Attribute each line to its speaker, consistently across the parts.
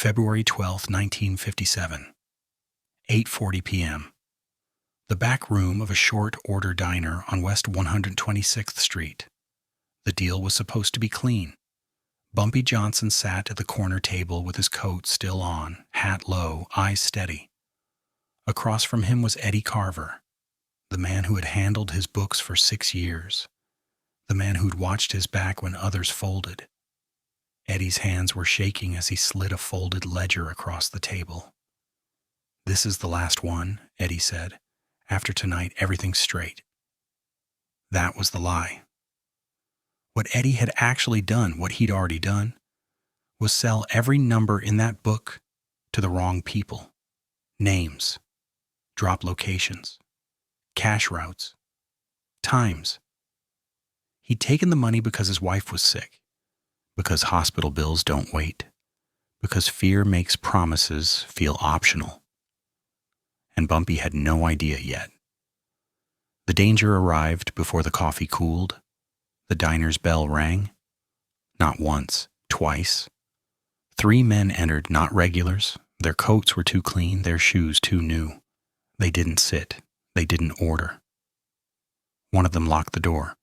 Speaker 1: February 12, 1957, 8:40 p.m. The back room of a short-order diner on West 126th Street. The deal was supposed to be clean. Bumpy Johnson sat at the corner table with his coat still on, hat low, eyes steady. Across from him was Eddie Carver, the man who had handled his books for 6 years, the man who'd watched his back when others folded. Eddie's hands were shaking as he slid a folded ledger across the table. "This is the last one," Eddie said. "After tonight, everything's straight." That was the lie. What Eddie had actually done, what he'd already done, was sell every number in that book to the wrong people. Names, drop locations, cash routes, times. He'd taken the money because his wife was sick, because hospital bills don't wait, because fear makes promises feel optional. And Bumpy had no idea yet. The danger arrived before the coffee cooled. The diner's bell rang. Not once, twice. 3 men entered, not regulars. Their coats were too clean, their shoes too new. They didn't sit. They didn't order. One of them locked the door.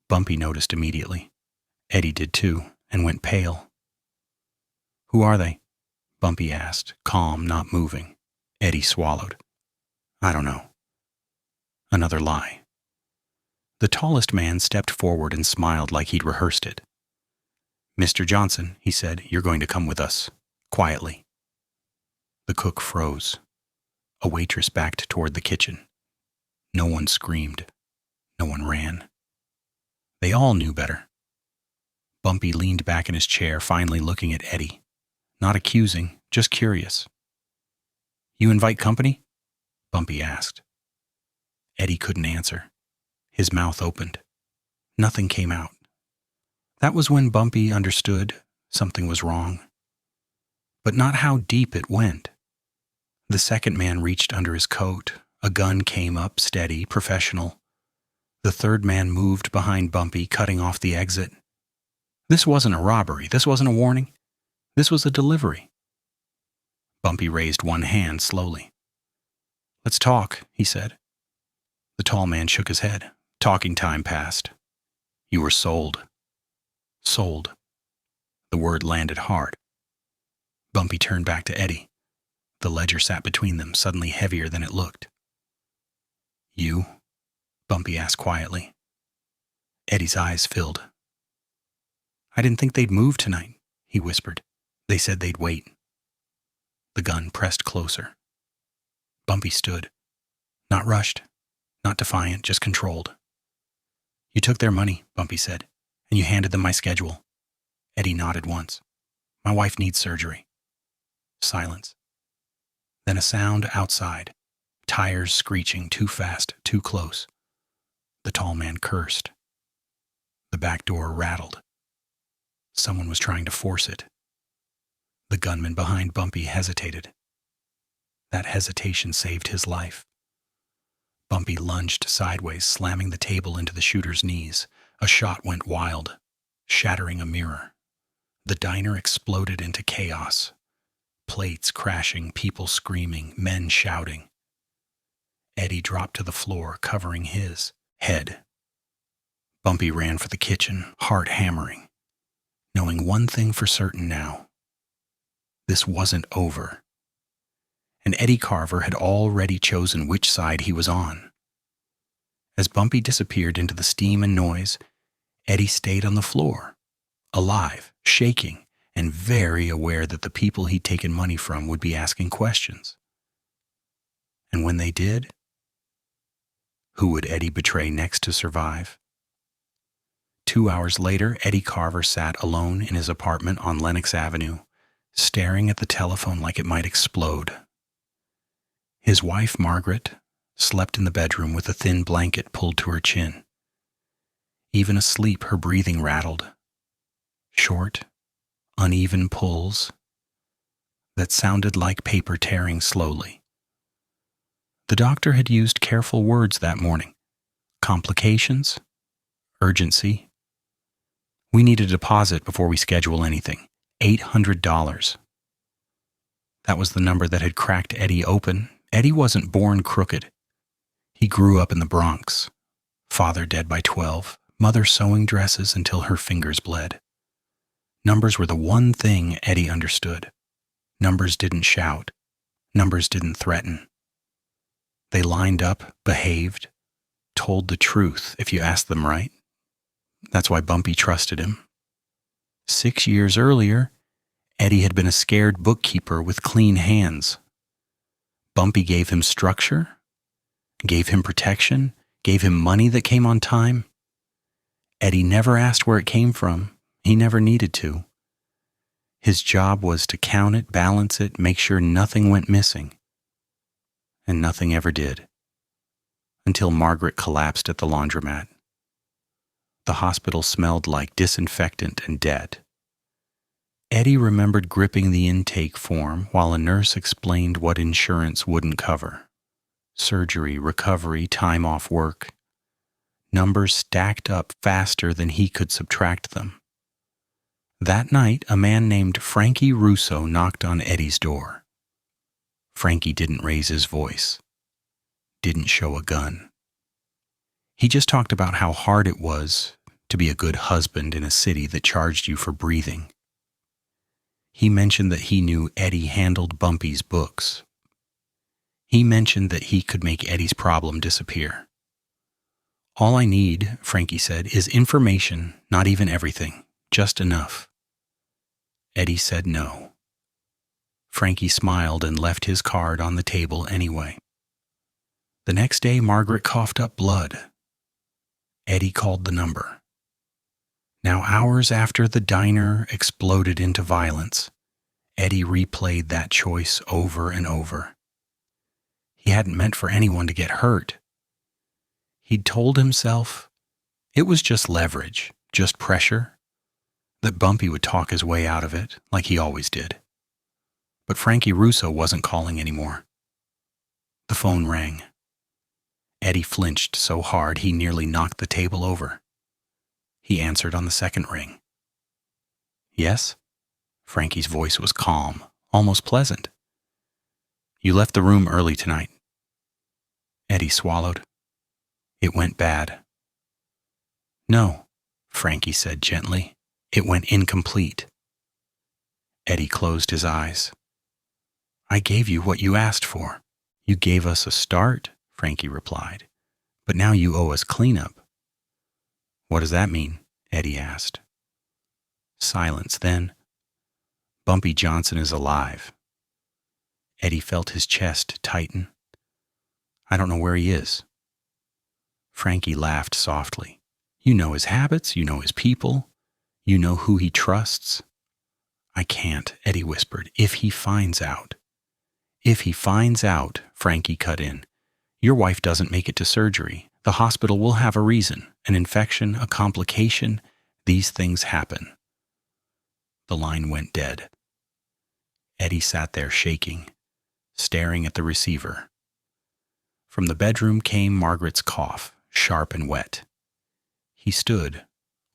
Speaker 1: Bumpy noticed immediately. Eddie did too, and went pale. "Who are they?" Bumpy asked, calm, not moving. Eddie swallowed. "I don't know." Another lie. The tallest man stepped forward and smiled like he'd rehearsed it. "Mr. Johnson," he said, "you're going to come with us. Quietly." The cook froze. A waitress backed toward the kitchen. No one screamed. No one ran. They all knew better. Bumpy leaned back in his chair, finally looking at Eddie. Not accusing, just curious. "You invite company?" Bumpy asked. Eddie couldn't answer. His mouth opened. Nothing came out. That was when Bumpy understood something was wrong. But not how deep it went. The second man reached under his coat. A gun came up, steady, professional. The third man moved behind Bumpy, cutting off the exit. This wasn't a robbery. This wasn't a warning. This was a delivery. Bumpy raised one hand slowly. "Let's talk," he said. The tall man shook his head. Talking time passed. "You were sold." Sold. The word landed hard. Bumpy turned back to Eddie. The ledger sat between them, suddenly heavier than it looked. "You?" Bumpy asked quietly. Eddie's eyes filled. "I didn't think they'd move tonight," he whispered. "They said they'd wait." The gun pressed closer. Bumpy stood. Not rushed, not defiant, just controlled. "You took their money," Bumpy said, "and you handed them my schedule." Eddie nodded once. "My wife needs surgery." Silence. Then a sound outside. Tires screeching, too fast, too close. The tall man cursed. The back door rattled. Someone was trying to force it. The gunman behind Bumpy hesitated. That hesitation saved his life. Bumpy lunged sideways, slamming the table into the shooter's knees. A shot went wild, shattering a mirror. The diner exploded into chaos. Plates crashing, people screaming, men shouting. Eddie dropped to the floor, covering his head. Bumpy ran for the kitchen, heart hammering, knowing one thing for certain now. This wasn't over. And Eddie Carver had already chosen which side he was on. As Bumpy disappeared into the steam and noise, Eddie stayed on the floor, alive, shaking, and very aware that the people he'd taken money from would be asking questions. And when they did, who would Eddie betray next to survive? 2 hours later, Eddie Carver sat alone in his apartment on Lenox Avenue, staring at the telephone like it might explode. His wife, Margaret, slept in the bedroom with a thin blanket pulled to her chin. Even asleep, her breathing rattled. Short, uneven pulls that sounded like paper tearing slowly. The doctor had used careful words that morning. Complications, urgency. "We need a deposit before we schedule anything. $800. That was the number that had cracked Eddie open. Eddie wasn't born crooked. He grew up in the Bronx. Father dead by 12, mother sewing dresses until her fingers bled. Numbers were the one thing Eddie understood. Numbers didn't shout. Numbers didn't threaten. They lined up, behaved, told the truth if you asked them right. That's why Bumpy trusted him. 6 years earlier, Eddie had been a scared bookkeeper with clean hands. Bumpy gave him structure, gave him protection, gave him money that came on time. Eddie never asked where it came from. He never needed to. His job was to count it, balance it, make sure nothing went missing. And nothing ever did. Until Margaret collapsed at the laundromat. The hospital smelled like disinfectant and dead. Eddie remembered gripping the intake form while a nurse explained what insurance wouldn't cover. Surgery, recovery, time off work. Numbers stacked up faster than he could subtract them. That night, a man named Frankie Russo knocked on Eddie's door. Frankie didn't raise his voice, didn't show a gun. He just talked about how hard it was to be a good husband in a city that charged you for breathing. He mentioned that he knew Eddie handled Bumpy's books. He mentioned that he could make Eddie's problem disappear. All I need, Frankie said, is information, not even everything, just enough. Eddie said no. Frankie smiled and left his card on the table anyway. The next day, Margaret coughed up blood. Eddie called the number. Now, hours after the diner exploded into violence, Eddie replayed that choice over and over. He hadn't meant for anyone to get hurt. He'd told himself it was just leverage, just pressure, that Bumpy would talk his way out of it like he always did. But Frankie Russo wasn't calling anymore. The phone rang. Eddie flinched so hard he nearly knocked the table over. He answered on the second ring. Yes? Frankie's voice was calm, almost pleasant. You left the room early tonight. Eddie swallowed. It went bad. No, Frankie said gently. It went incomplete. Eddie closed his eyes. I gave you what you asked for. You gave us a start, Frankie replied. But now you owe us cleanup. What does that mean? Eddie asked. Silence then. Bumpy Johnson is alive. Eddie felt his chest tighten. I don't know where he is. Frankie laughed softly. You know his habits, you know his people, you know who he trusts. I can't, Eddie whispered, if he finds out. If he finds out, Frankie cut in. Your wife doesn't make it to surgery. The hospital will have a reason, an infection, a complication. These things happen. The line went dead. Eddie sat there shaking, staring at the receiver. From the bedroom came Margaret's cough, sharp and wet. He stood,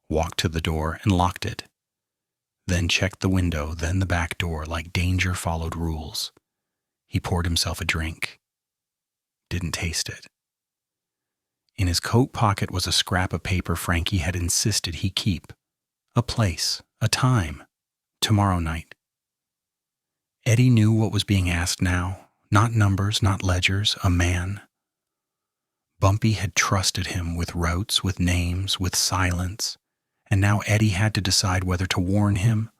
Speaker 1: walked to the door and locked it, then checked the window, then the back door like danger followed rules. He poured himself a drink. Didn't taste it. In his coat pocket was a scrap of paper Frankie had insisted he keep. A place, a time, tomorrow night. Eddie knew what was being asked now. Not numbers, not ledgers, a man. Bumpy had trusted him with routes, with names, with silence, and now Eddie had to decide whether to warn him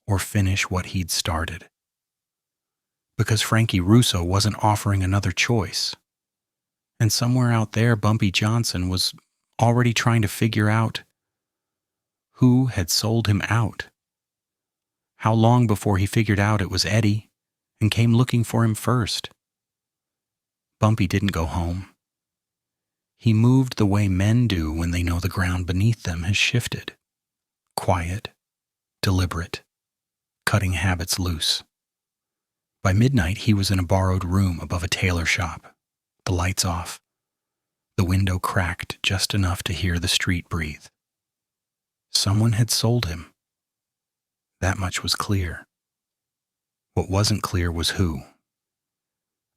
Speaker 1: or finish what he'd started. Because Frankie Russo wasn't offering another choice. And somewhere out there, Bumpy Johnson was already trying to figure out who had sold him out. How long before he figured out it was Eddie and came looking for him first? Bumpy didn't go home. He moved the way men do when they know the ground beneath them has shifted. Quiet, deliberate, cutting habits loose. By midnight, he was in a borrowed room above a tailor shop, the lights off, the window cracked just enough to hear the street breathe. Someone had sold him. That much was clear. What wasn't clear was who.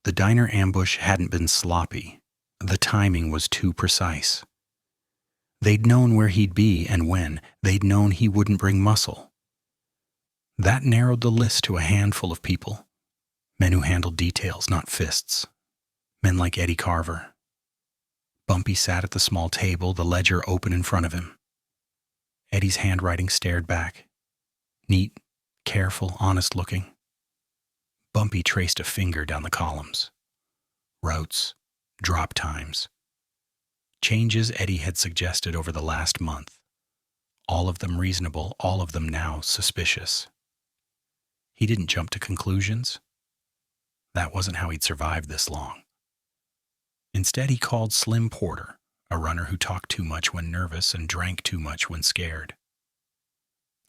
Speaker 1: The diner ambush hadn't been sloppy. The timing was too precise. They'd known where he'd be and when. They'd known he wouldn't bring muscle. That narrowed the list to a handful of people. Men who handled details, not fists. Men like Eddie Carver. Bumpy sat at the small table, the ledger open in front of him. Eddie's handwriting stared back. Neat, careful, honest-looking. Bumpy traced a finger down the columns. Routes, drop times. Changes Eddie had suggested over the last month. All of them reasonable, all of them now suspicious. He didn't jump to conclusions. That wasn't how he'd survived this long. Instead, he called Slim Porter, a runner who talked too much when nervous and drank too much when scared.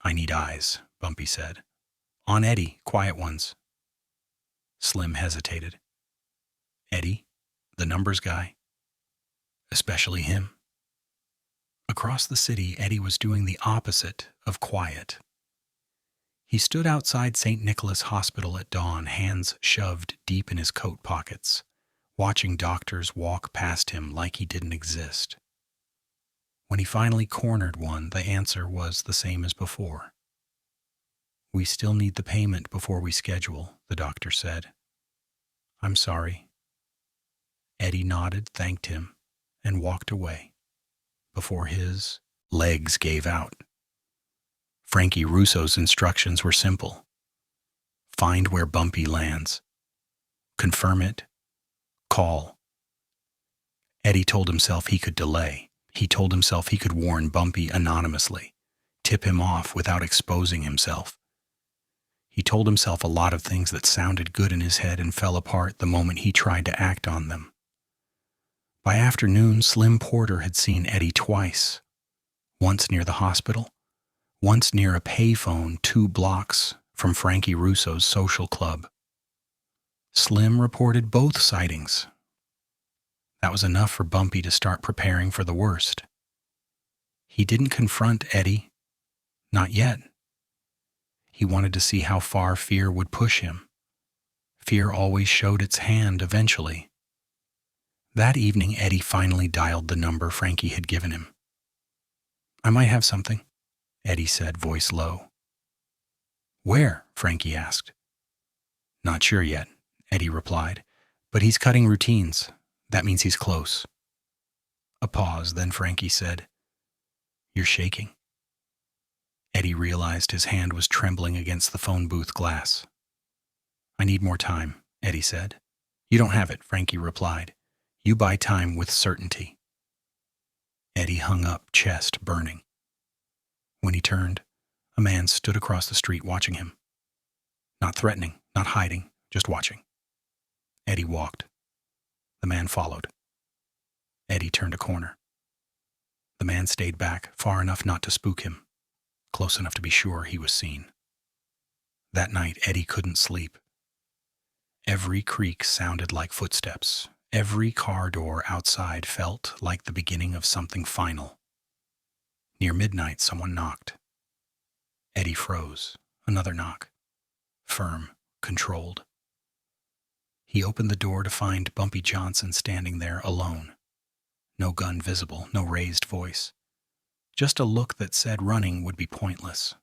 Speaker 1: "I need eyes," Bumpy said. "On Eddie, quiet ones." Slim hesitated. Eddie, the numbers guy? Especially him? Across the city, Eddie was doing the opposite of quiet. He stood outside St. Nicholas Hospital at dawn, hands shoved deep in his coat pockets, watching doctors walk past him like he didn't exist. When he finally cornered one, the answer was the same as before. "We still need the payment before we schedule," the doctor said. "I'm sorry." Eddie nodded, thanked him, and walked away before his legs gave out. Frankie Russo's instructions were simple. Find where Bumpy lands. Confirm it. Call. Eddie told himself he could delay. He told himself he could warn Bumpy anonymously, tip him off without exposing himself. He told himself a lot of things that sounded good in his head and fell apart the moment he tried to act on them. By afternoon, Slim Porter had seen Eddie twice. Once near the hospital, once near a payphone 2 blocks from Frankie Russo's social club. Slim reported both sightings. That was enough for Bumpy to start preparing for the worst. He didn't confront Eddie. Not yet. He wanted to see how far fear would push him. Fear always showed its hand eventually. That evening, Eddie finally dialed the number Frankie had given him. "I might have something," Eddie said, voice low. "Where?" Frankie asked. "Not sure yet," Eddie replied, "but he's cutting routines. That means he's close." A pause, then Frankie said, "You're shaking." Eddie realized his hand was trembling against the phone booth glass. "I need more time," Eddie said. "You don't have it," Frankie replied. "You buy time with certainty." Eddie hung up, chest burning. When he turned, a man stood across the street watching him. Not threatening, not hiding, just watching. Eddie walked. The man followed. Eddie turned a corner. The man stayed back, far enough not to spook him, close enough to be sure he was seen. That night, Eddie couldn't sleep. Every creak sounded like footsteps. Every car door outside felt like the beginning of something final. Near midnight, someone knocked. Eddie froze. Another knock. Firm, controlled. He opened the door to find Bumpy Johnson standing there alone. No gun visible, no raised voice. Just a look that said running would be pointless.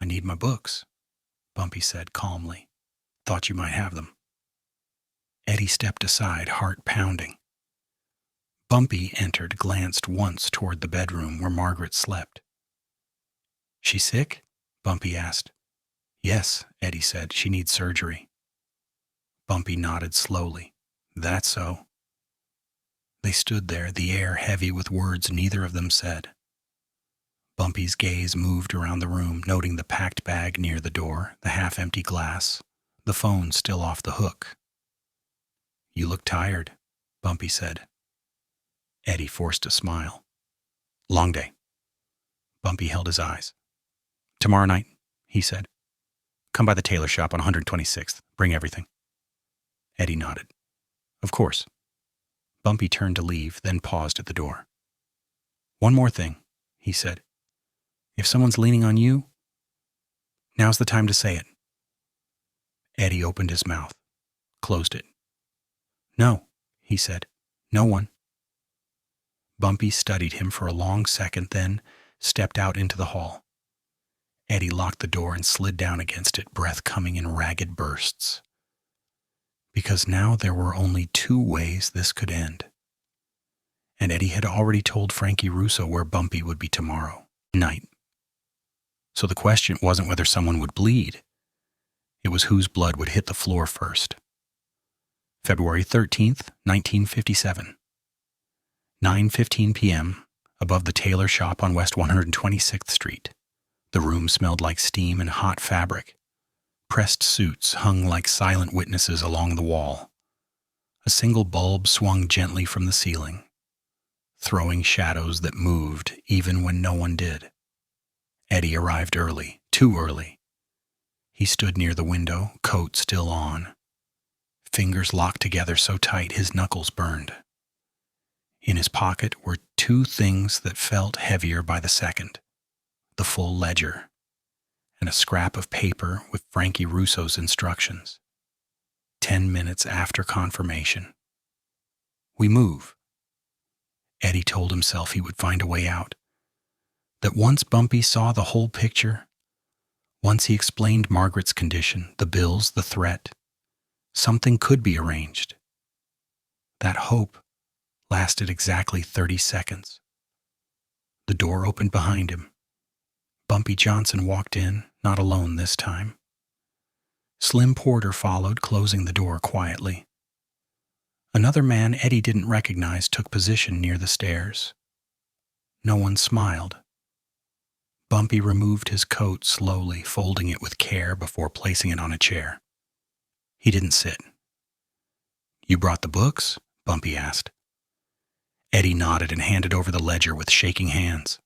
Speaker 1: "I need my books," Bumpy said calmly. "Thought you might have them." Eddie stepped aside, heart pounding. Bumpy entered, glanced once toward the bedroom where Margaret slept. "She sick?" Bumpy asked. "Yes," Eddie said. "She needs surgery." Bumpy nodded slowly. "That's so." They stood there, the air heavy with words neither of them said. Bumpy's gaze moved around the room, noting the packed bag near the door, the half-empty glass, the phone still off the hook. "You look tired," Bumpy said. Eddie forced a smile. "Long day." Bumpy held his eyes. "Tomorrow night," he said. "Come by the tailor shop on 126th. Bring everything." Eddie nodded. "Of course." Bumpy turned to leave, then paused at the door. "One more thing," he said. "If someone's leaning on you, now's the time to say it. Eddie opened his mouth, closed it. "No," he said. "No one." Bumpy studied him for a long second, then stepped out into the hall. Eddie locked the door and slid down against it, breath coming in ragged bursts. Because now there were only two ways this could end. And Eddie had already told Frankie Russo where Bumpy would be tomorrow night. So the question wasn't whether someone would bleed. It was whose blood would hit the floor first. February 13th, 1957. 9:15 p.m., above the tailor shop on West 126th Street. The room smelled like steam and hot fabric. Pressed suits hung like silent witnesses along the wall. A single bulb swung gently from the ceiling, throwing shadows that moved even when no one did. Eddie arrived early, too early. He stood near the window, coat still on. Fingers locked together so tight his knuckles burned. In his pocket were two things that felt heavier by the second: the full ledger and a scrap of paper with Frankie Russo's instructions. 10 minutes after confirmation. "We move." Eddie told himself he would find a way out. That once Bumpy saw the whole picture, once he explained Margaret's condition, the bills, the threat, something could be arranged. That hope lasted exactly 30 seconds. The door opened behind him. Bumpy Johnson walked in, not alone this time. Slim Porter followed, closing the door quietly. Another man Eddie didn't recognize took position near the stairs. No one smiled. Bumpy removed his coat slowly, folding it with care before placing it on a chair. He didn't sit. "You brought the books?" Bumpy asked. Eddie nodded and handed over the ledger with shaking hands.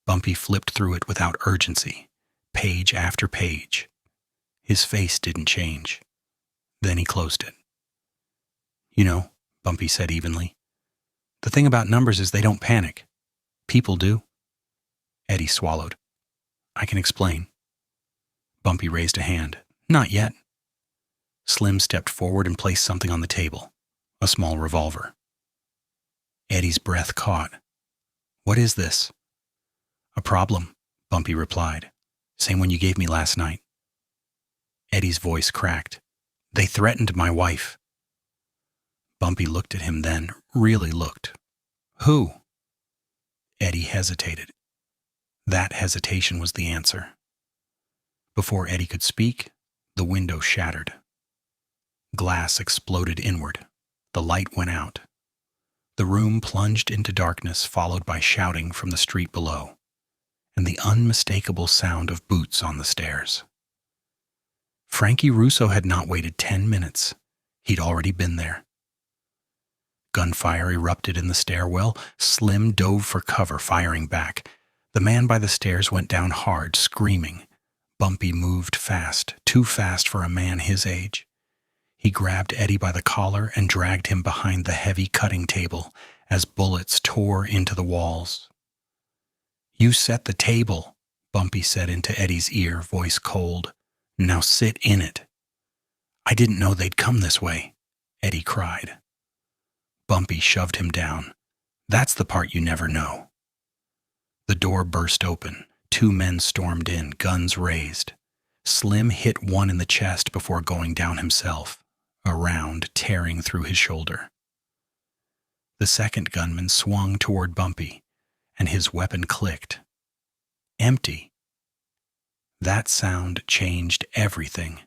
Speaker 1: Bumpy flipped through it without urgency, page after page. His face didn't change. Then he closed it. "You know," Bumpy said evenly, "the thing about numbers is they don't panic. People do." Eddie swallowed. "I can explain." Bumpy raised a hand. "Not yet." Slim stepped forward and placed something on the table, a small revolver. Eddie's breath caught. "What is this?" "A problem," Bumpy replied. "Same one you gave me last night." Eddie's voice cracked. "They threatened my wife." Bumpy looked at him then, really looked. "Who?" Eddie hesitated. That hesitation was the answer. Before Eddie could speak, the window shattered. Glass exploded inward. The light went out. The room plunged into darkness, followed by shouting from the street below, and the unmistakable sound of boots on the stairs. Frankie Russo had not waited 10 minutes. He'd already been there. Gunfire erupted in the stairwell. Slim dove for cover, firing back. The man by the stairs went down hard, screaming. Bumpy moved fast, too fast for a man his age. He grabbed Eddie by the collar and dragged him behind the heavy cutting table as bullets tore into the walls. "You set the table," Bumpy said into Eddie's ear, voice cold. "Now sit in it." "I didn't know they'd come this way," Eddie cried. Bumpy shoved him down. "That's the part you never know." The door burst open. Two men stormed in, guns raised. Slim hit one in the chest before going down himself, a round tearing through his shoulder. The second gunman swung toward Bumpy, and his weapon clicked. Empty. That sound changed everything.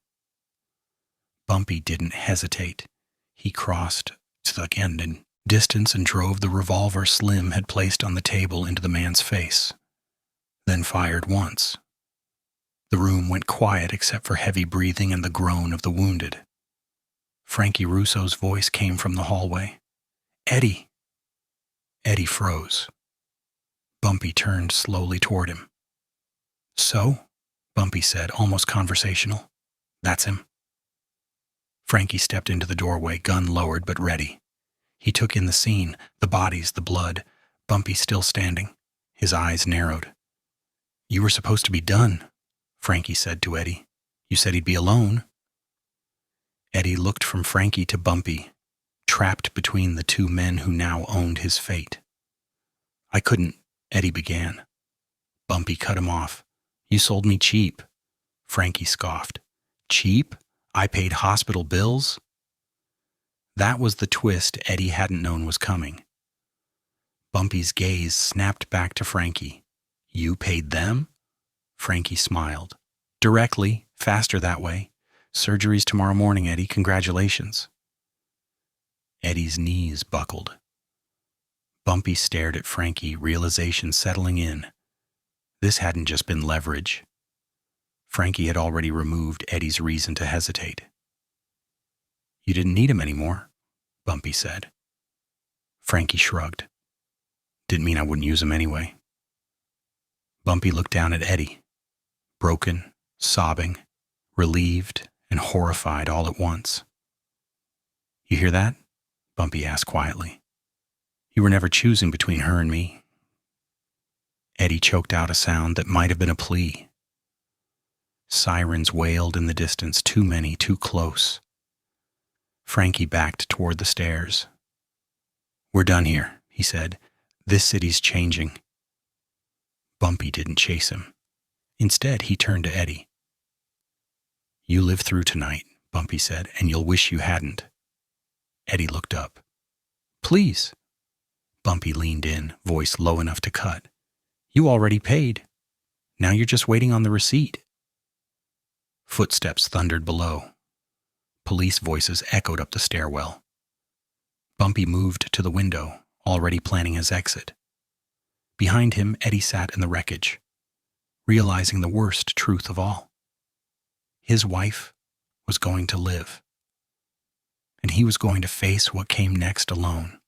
Speaker 1: Bumpy didn't hesitate. He crossed to the end in distance and drove the revolver Slim had placed on the table into the man's face, then fired once. The room went quiet except for heavy breathing and the groan of the wounded. Frankie Russo's voice came from the hallway. "Eddie!" Eddie froze. Bumpy turned slowly toward him. "So?" Bumpy said, almost conversational. "That's him." Frankie stepped into the doorway, gun lowered but ready. He took in the scene, the bodies, the blood. Bumpy still standing. His eyes narrowed. "You were supposed to be done," Frankie said to Eddie. "You said he'd be alone." Eddie looked from Frankie to Bumpy, trapped between the two men who now owned his fate. "I couldn't," Eddie began. Bumpy cut him off. "You sold me cheap," Frankie scoffed. "Cheap? I paid hospital bills?" That was the twist Eddie hadn't known was coming. Bumpy's gaze snapped back to Frankie. "You paid them?" Frankie smiled. "Directly, faster that way. Surgery's tomorrow morning, Eddie. Congratulations." Eddie's knees buckled. Bumpy stared at Frankie, realization settling in. This hadn't just been leverage. Frankie had already removed Eddie's reason to hesitate. "You didn't need him anymore," Bumpy said. Frankie shrugged. "Didn't mean I wouldn't use him anyway." Bumpy looked down at Eddie, broken, sobbing, relieved, and horrified all at once. "You hear that?" Bumpy asked quietly. "You were never choosing between her and me." Eddie choked out a sound that might have been a plea. Sirens wailed in the distance, too many, too close. Frankie backed toward the stairs. "We're done here," he said. "This city's changing." Bumpy didn't chase him. Instead, he turned to Eddie. "You lived through tonight," Bumpy said, "and you'll wish you hadn't." Eddie looked up. "Please." Bumpy leaned in, voice low enough to cut. "You already paid. Now you're just waiting on the receipt." Footsteps thundered below. Police voices echoed up the stairwell. Bumpy moved to the window, already planning his exit. Behind him, Eddie sat in the wreckage, realizing the worst truth of all. His wife was going to live, and he was going to face what came next alone.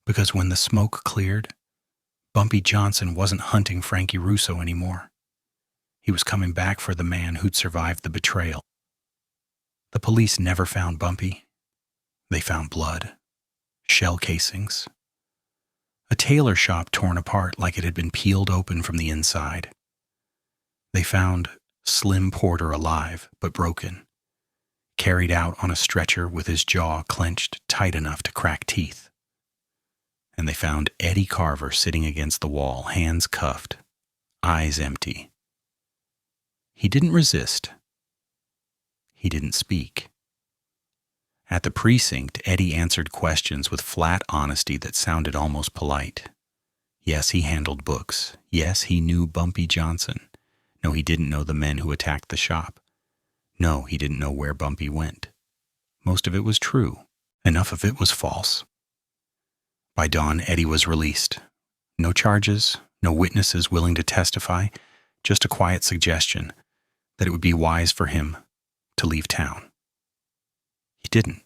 Speaker 1: Because when the smoke cleared, Bumpy Johnson wasn't hunting Frankie Russo anymore. He was coming back for the man who'd survived the betrayal. The police never found Bumpy. They found blood, shell casings, a tailor shop torn apart like it had been peeled open from the inside. They found Slim Porter alive but broken, carried out on a stretcher with his jaw clenched tight enough to crack teeth. And they found Eddie Carver sitting against the wall, hands cuffed, eyes empty. He didn't resist. He didn't speak. At the precinct, Eddie answered questions with flat honesty that sounded almost polite. Yes, he handled books. Yes, he knew Bumpy Johnson. No, he didn't know the men who attacked the shop. No, he didn't know where Bumpy went. Most of it was true. Enough of it was false. By dawn, Eddie was released. No charges, no witnesses willing to testify, just a quiet suggestion that it would be wise for him to leave town. He didn't.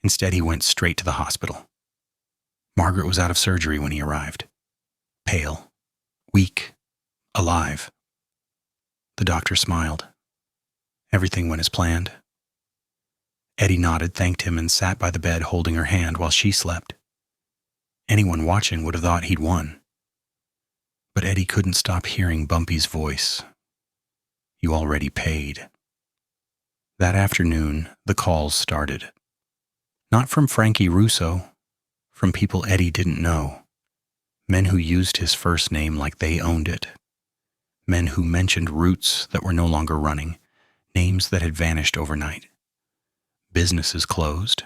Speaker 1: Instead, he went straight to the hospital. Margaret was out of surgery when he arrived. Pale, weak, alive. The doctor smiled. Everything went as planned. Eddie nodded, thanked him, and sat by the bed holding her hand while she slept. Anyone watching would have thought he'd won. But Eddie couldn't stop hearing Bumpy's voice. "You already paid." That afternoon, the calls started. Not from Frankie Russo, from people Eddie didn't know. Men who used his first name like they owned it. Men who mentioned routes that were no longer running, names that had vanished overnight. Businesses closed,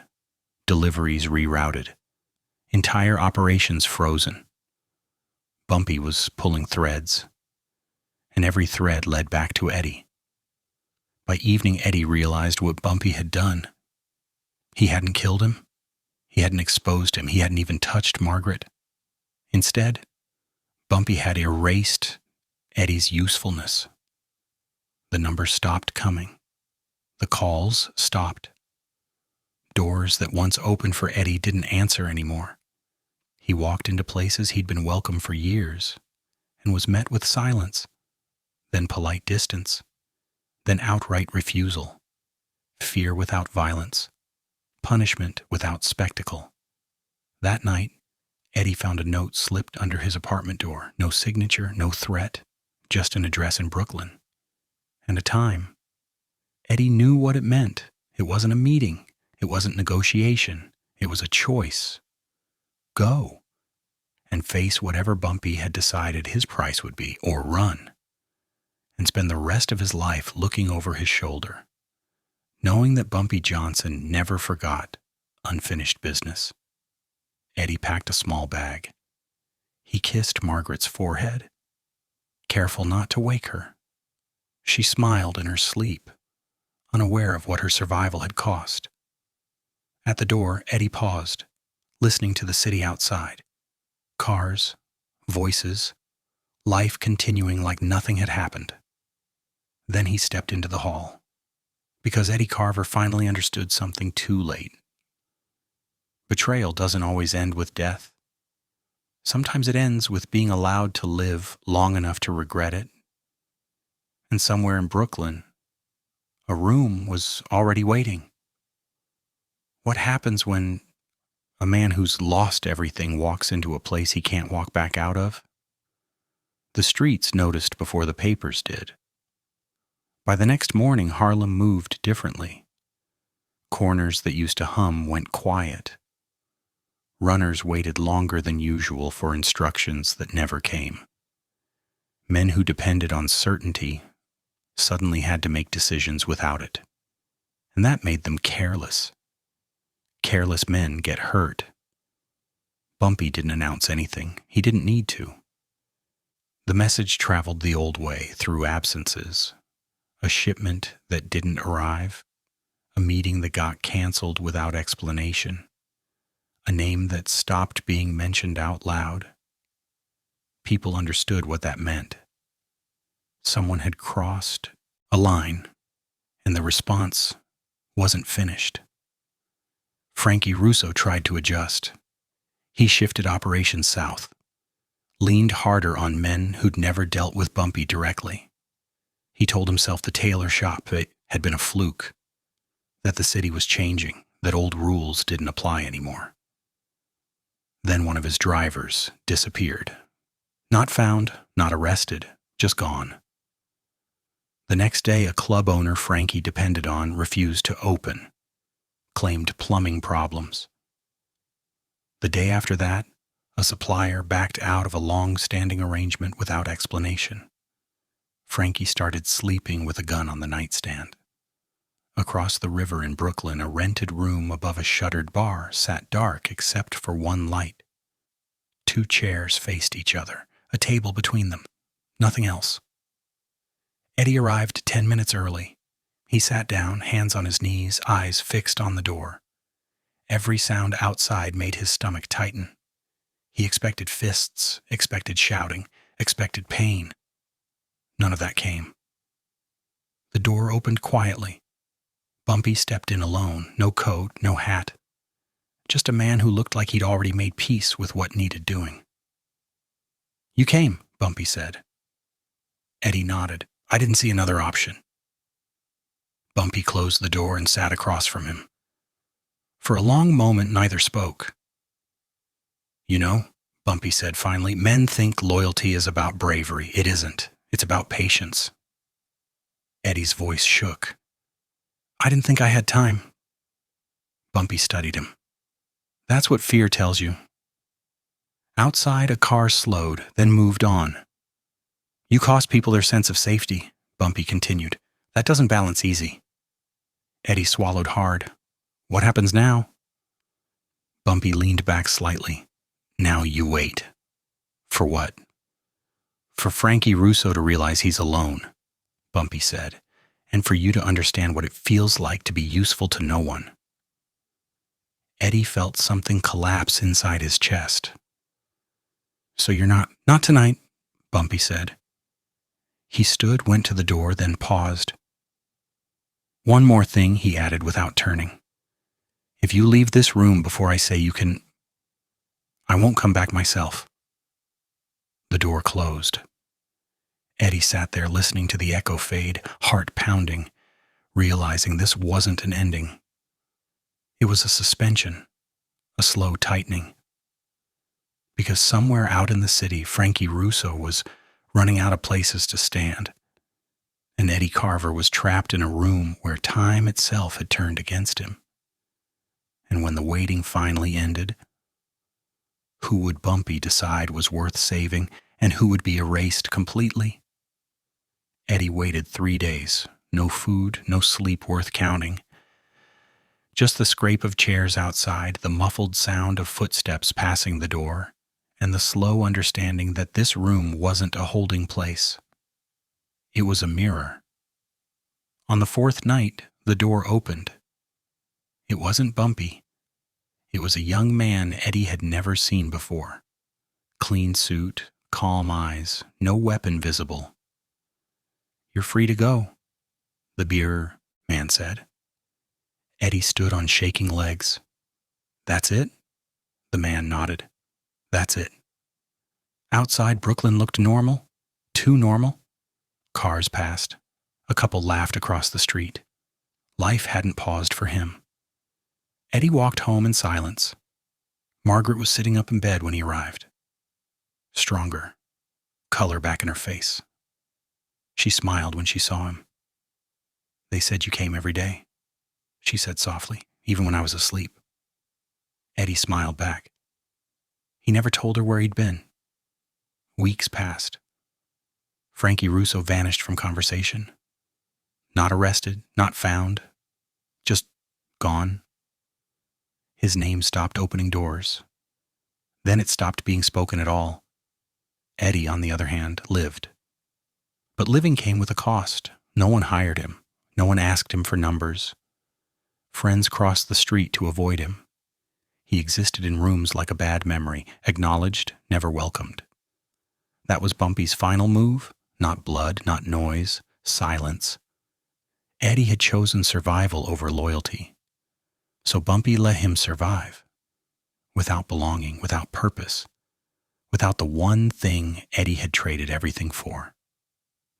Speaker 1: deliveries rerouted, entire operations frozen. Bumpy was pulling threads, and every thread led back to Eddie. By evening, Eddie realized what Bumpy had done. He hadn't killed him. He hadn't exposed him. He hadn't even touched Margaret. Instead, Bumpy had erased Eddie's usefulness. The numbers stopped coming. The calls stopped. Doors that once opened for Eddie didn't answer anymore. He walked into places he'd been welcome for years and was met with silence, then polite distance, then outright refusal, fear without violence, punishment without spectacle. That night, Eddie found a note slipped under his apartment door. No signature, no threat, just an address in Brooklyn. And a time. Eddie knew what it meant, It wasn't a meeting. It wasn't negotiation. It was a choice. Go and face whatever Bumpy had decided his price would be, or run and spend the rest of his life looking over his shoulder, knowing that Bumpy Johnson never forgot unfinished business. Eddie packed a small bag. He kissed Margaret's forehead, careful not to wake her. She smiled in her sleep, unaware of what her survival had cost. At the door, Eddie paused, listening to the city outside. Cars, voices, life continuing like nothing had happened. Then he stepped into the hall, because Eddie Carver finally understood something too late. Betrayal doesn't always end with death. Sometimes it ends with being allowed to live long enough to regret it. And somewhere in Brooklyn, a room was already waiting. What happens when a man who's lost everything walks into a place he can't walk back out of? The streets noticed before the papers did. By the next morning, Harlem moved differently. Corners that used to hum went quiet. Runners waited longer than usual for instructions that never came. Men who depended on certainty suddenly had to make decisions without it. And that made them careless. Careless men get hurt. Bumpy didn't announce anything. He didn't need to. The message traveled the old way, through absences. A shipment that didn't arrive. A meeting that got canceled without explanation. A name that stopped being mentioned out loud. People understood what that meant. Someone had crossed a line, and the response wasn't finished. Frankie Russo tried to adjust. He shifted operations south, leaned harder on men who'd never dealt with Bumpy directly. He told himself the tailor shop had been a fluke, that the city was changing, that old rules didn't apply anymore. Then one of his drivers disappeared. Not found, not arrested, just gone. The next day, a club owner Frankie depended on refused to open, claimed plumbing problems. The day after that, a supplier backed out of a long-standing arrangement without explanation. Frankie started sleeping with a gun on the nightstand. Across the river in Brooklyn, a rented room above a shuttered bar sat dark except for one light. 2 chairs faced each other, a table between them, nothing else. Eddie arrived 10 minutes early. He sat down, hands on his knees, eyes fixed on the door. Every sound outside made his stomach tighten. He expected fists, expected shouting, expected pain. None of that came. The door opened quietly. Bumpy stepped in alone, no coat, no hat. Just a man who looked like he'd already made peace with what needed doing. "You came," Bumpy said. Eddie nodded. "I didn't see another option." Bumpy closed the door and sat across from him. For a long moment, neither spoke. "You know," Bumpy said finally, "men think loyalty is about bravery. It isn't. It's about patience." Eddie's voice shook. "I didn't think I had time." Bumpy studied him. "That's what fear tells you." Outside, a car slowed, then moved on. "You cost people their sense of safety," Bumpy continued. "That doesn't balance easy." Eddie swallowed hard. "What happens now?" Bumpy leaned back slightly. "Now you wait." "For what?" "For Frankie Russo to realize he's alone," Bumpy said, "and for you to understand what it feels like to be useful to no one." Eddie felt something collapse inside his chest. "So you're not tonight," Bumpy said. He stood, went to the door, then paused. "One more thing," he added without turning. "If you leave this room before I say you can, I won't come back myself." The door closed. Eddie sat there listening to the echo fade, heart pounding, realizing this wasn't an ending. It was a suspension, a slow tightening. Because somewhere out in the city, Frankie Russo was running out of places to stand. And Eddie Carver was trapped in a room where time itself had turned against him. And when the waiting finally ended, who would Bumpy decide was worth saving and who would be erased completely? Eddie waited 3 days. No food, no sleep worth counting. Just the scrape of chairs outside, the muffled sound of footsteps passing the door, and the slow understanding that this room wasn't a holding place. It was a mirror. On the 4th night, the door opened. It wasn't Bumpy. It was a young man Eddie had never seen before. Clean suit, calm eyes, no weapon visible. "You're free to go," the beer man said. Eddie stood on shaking legs. "That's it?" The man nodded. "That's it." Outside, Brooklyn looked normal. Too normal. Cars passed. A couple laughed across the street. Life hadn't paused for him. Eddie walked home in silence. Margaret was sitting up in bed when he arrived. Stronger. Color back in her face. She smiled when she saw him. "They said you came every day," she said softly, "even when I was asleep." Eddie smiled back. He never told her where he'd been. Weeks passed. Frankie Russo vanished from conversation. Not arrested, not found, just gone. His name stopped opening doors. Then it stopped being spoken at all. Eddie, on the other hand, lived. But living came with a cost. No one hired him. No one asked him for numbers. Friends crossed the street to avoid him. He existed in rooms like a bad memory, acknowledged, never welcomed. That was Bumpy's final move. Not blood, not noise, silence. Eddie had chosen survival over loyalty. So Bumpy let him survive. Without belonging, without purpose. Without the one thing Eddie had traded everything for.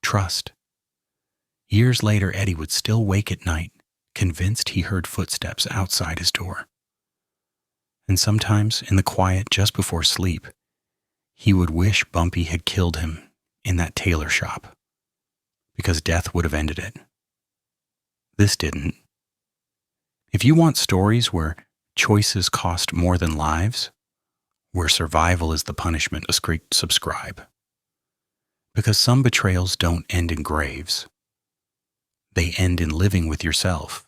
Speaker 1: Trust. Years later, Eddie would still wake at night, convinced he heard footsteps outside his door. And sometimes, in the quiet just before sleep, he would wish Bumpy had killed him in that tailor shop, because death would have ended it. This didn't. If you want stories where choices cost more than lives, where survival is the punishment, subscribe. Because some betrayals don't end in graves. They end in living with yourself